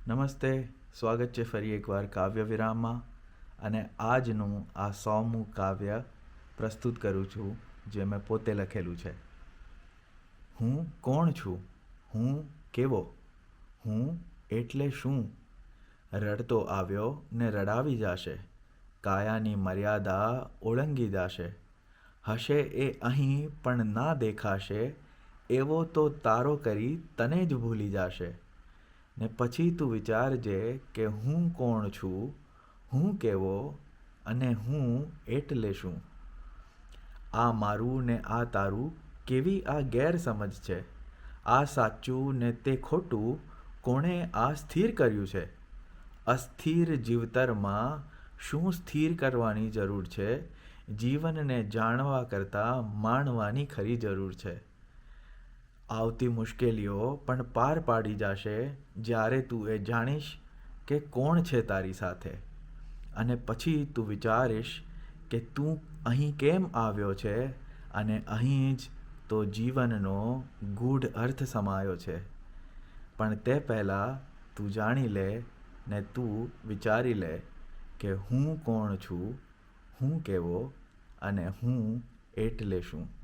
નમસ્તે. સ્વાગત છે ફરી એકવાર કાવ્ય વિરામમાં. અને આજનું આ 100મું કાવ્ય પ્રસ્તુત કરું છું જે મેં પોતે લખેલું છે. હું કોણ છું? હું કેવો? હું એટલે શું? રડતો આવ્યો ને રડાવી જાશે. કાયાની મર્યાદા ઓળંગી જાશે. હશે એ અહીં પણ ના દેખાશે. એવો તો તારો કરી તને જ ભૂલી જાશે. ને પછી તું વિચારજે કે હું કોણ છું, હું કેવો અને હું એટલે શું? આ મારું ને આ તારું કેવી આ ગેરસમજ છે? આ સાચું ને તે ખોટું કોણે આ સ્થિર કર્યું છે? અસ્થિર જીવતરમાં શું સ્થિર કરવાની જરૂર છે? જીવનને જાણવા કરતાં માણવાની ખરી જરૂર છે. આવતી મુશ્કેલીઓ પણ પાર પાડી જાશે જ્યારે તું એ જાણીશ કે કોણ છે તારી સાથે. અને પછી તું વિચારીશ કે તું અહીં કેમ આવ્યો છે અને અહીં જ તો જીવનનો ગૂઢ અર્થ સમાયો છે. પણ તે પહેલાં તું જાણી લે ને તું વિચારી લે કે હું કોણ છું, હું કેવો અને હું એટલે શું?